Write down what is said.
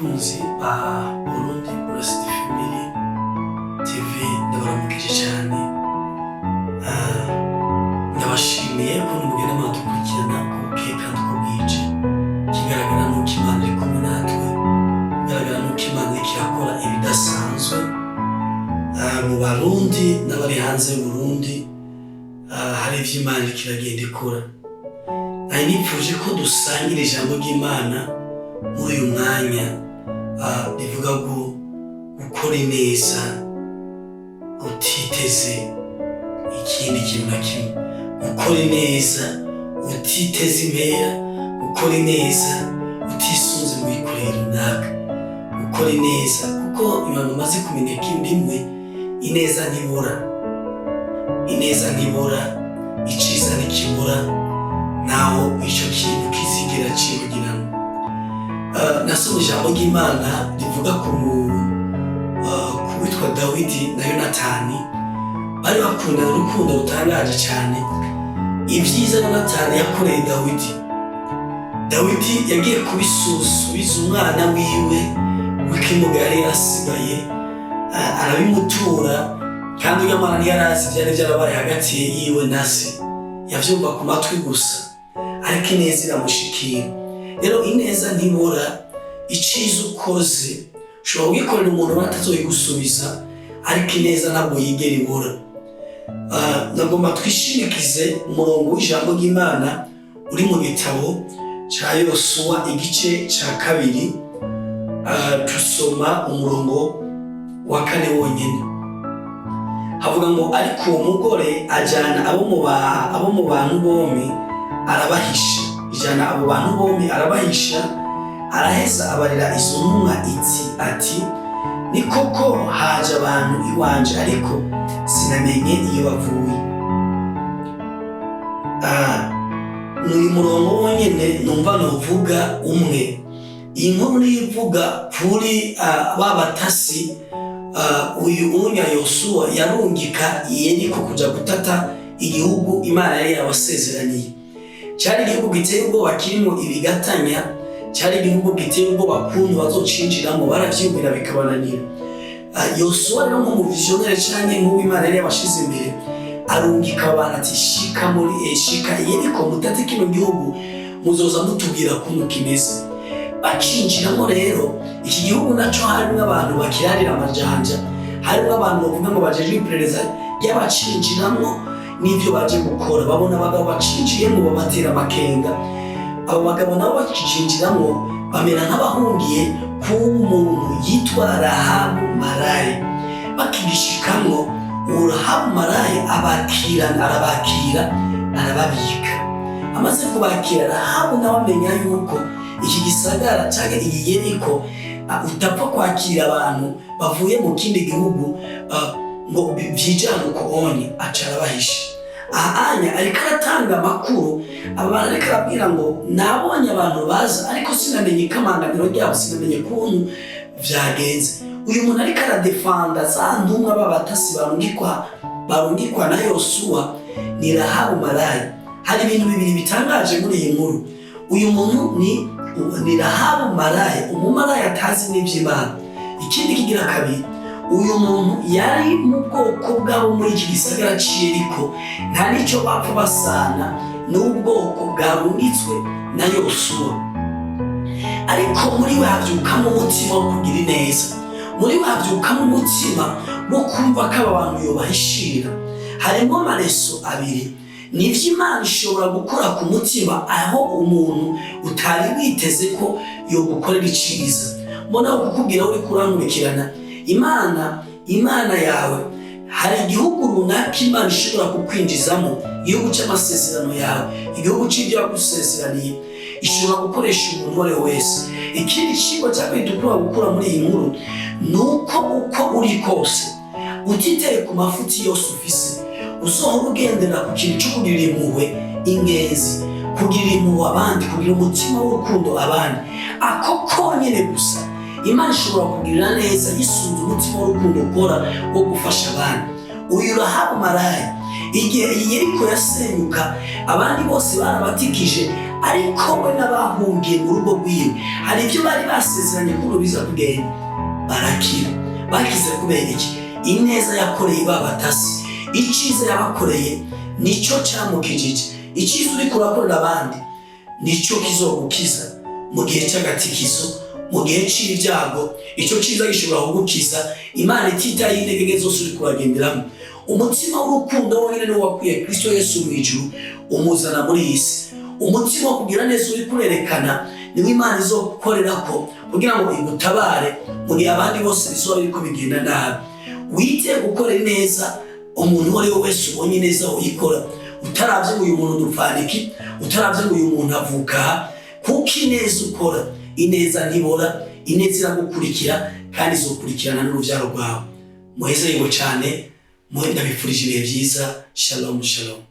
bakunzi ba Burundi Blessed Family TV ndabaramukije cyane. Ndabashimiye ko mugenda mwadukurikirana kuko kandi ko bwije kigaragara nuko Imana iri kumwe natwe, kigaragara nuko Imana irakora ibidasanzwe mu Barundi n'abari hanze y'Uburundi. Hari ivyo Imana iragenda ikora. Nipfuje ko dusangira ijambo ry'Imana muri uyu mwanya rivuga gukora neza utiteze ikindi kintu na kimwe, gukora neza utiteze impera, gukora neza utisunze mu bikorera runaka, gukora neza kuko Imana umaze kumenya ko imwe ineza ntibura, ineza ntibura, iciza ntikibura, naho icyo kintu kizigera kibugirana. Nasoma ijambo ry'Imana rivuga ku witwa Dawidi na Yonatani. Bari bakundana urukundo rutangaje cyane. Ibyiza Yonatani yakoreye Dawidi, Dawidi yagiye kubisubiza umwana wiwe w'ikimuga yari yarasigaye, arabimutura, kandi uyu mwana ntiyarazi ibyari byarabaye hagati yiwe na se, yavyumva ku matwi gusa, ariko ineza iramushikira. Rero ineza ntibura, iciza ukoze ushobora kugikorera umuntu batazoyigusubiza, ariko ineza ntabwo yigera ibura. Nagomba twishimikize umurongo w'ijambo ry'Imana uri mu gitabo cya Yosuwa igice cya 2, tusoma umurongo wa 4 wonyine. Havuga ngo ariko uwo mugore ajyana abo mu bantu bombi arabahisha, ijana abo bantu bombi arabahisha, araheza abarira izo ntumwa ati ni koko haje abantu iwanje, ariko sinamenye iyo bavuye. Ni murongo wonyine numva novuga umwe. Iyi nkuru nivuga kuri babatasi uyu Yosuwa yarungika Yeriko kuja gutata igihugu Imana yari yabasezeraniye. Cyari igihugu giteye ubwoba kirimo ibigatanya, cyari igihugu giteye ubwoba kuntu bazocinjiramo, baravyumvira bikabananira. Yosuwa rero mu visionnaire cyane nk'uwo Imana yari yabashize imbere, arungika abantu ati shika Yeriko mutate kino gihugu, muzoza mutubwira kuntu kimeze. Bacinjiramo rero iki gihugu naco harimo abantu bakirarira amajanja, harimo abantu bavuga ngo bajeje iperereza y'abacinjiramo n'ivyo baje gukora. Babona abagabo bacinjiye ngo babatera amakenga, abo bagabo nabo bacinjiramo bamera nk'abahungiye ku muntu yitwa Rahabu Maraye. Bakigishikamo Rahabu Maraye arabakira arababika. Amaze kubakira, Rahabu nawe amenya yuko iki gisagara cyangwa iyi Yeriko utapfa kwakira abantu bavuye mu kindi gihugu ngo vyijana uko onye, aca arabahisha. Ahanya ariko aratanga amakuru, abantu ariko arabwira ngo nabonye abantu baza, ariko sinamenye ikamanganiro ryabo, sinamenye kuntu vyagenze. Uyu muntu ariko aradefanda za ntumwa b'abatasi barungikwa na Yosuwa ni Rahabu Maraye. Hari ibintu bibiri bitangaje muri iyi nkuru. Uyu muntu ni Rahabu Maraye, umumaraya atazi n'ivy'Imana. Ikindi kigira kabiri, uyu muntu yari mu bwoko bwabo muri iki gisagara c'Yeriko, nta nico bapfa basana n'ubwoko bwarungitswe na Yosuwa. Ariko muri we havyukamo umutima wo kugira neza, muri we havyukamo umutima wo kumva ko aba bantu yobahishira. Harimo amareso abiri. Nivyo Imana ishobora gukora ku mutima aho umuntu utari witeze ko yogukorera iciza. Mbona kukubwira uri kurankurikirana, Imana yawe hari igihugu runaka Imana ishobora kukwinjizamo, igihugu cy'amasezerano yawe, igihugu c'ivyo yagusezeraniye, ishobora gukoresha umuntu uwo ari we wese. Ikindi kigo cyakwiye gukura muri iyi nkuru nuko uko uri kose utiteye ku mafuti yose ufise, usohora ugendera ku kintu cyo kugirira impuhwe ingenzi, kugirira impuhwe abandi, kugira umutima w'urukundo abandi. Ako konyene gusa Imana ishobora kugirira neza yisunze umutima w'urukundo ukora wo gufasha abandi. Uyu Rahabu Maraye igihe Yeriko yasenyuka, abandi bose barabatikije, ariko we n'abahungiye mu rugo rwiwe hari ibyo bari basezeranye ko biza kugenda barakira. Bakize kubera iki? Ineza yakoreye babatasi, icyiza yabakoreye nicyo cyamukijije. Icyiza uriko urakorera abandi nicyo kizogukiza mu gihe cy'agatikizo, mu gihe cy'ibyago. Icyo cyiza gishobora kugukiza Imana ititaye intege zose uri kuragenderamo. Umutima w'urukundo wonyine niwo wakwiye Kristo Yesu mu ijuru umuzana muri iyi si. Umutima wo kugira neza uri kurerekana niwo Imana izokorera ko kugira ngo igutabare mu gihe abandi bose bizoba biriko bigenda nabi. Wite gukorera neza umuntu uwo ari we wese ubonye neza uyikora, utaravye ngo uyu muntu dupfaniki, utaravye ngo uyu muntu avuka, kuko ineza ukora ineza ntibora, ineza iragukurikira kandi izokurikirana n'uruvyaro rwawe. Muheze yibo cyane, ndabifurije ibihe byiza. Shalom shalom.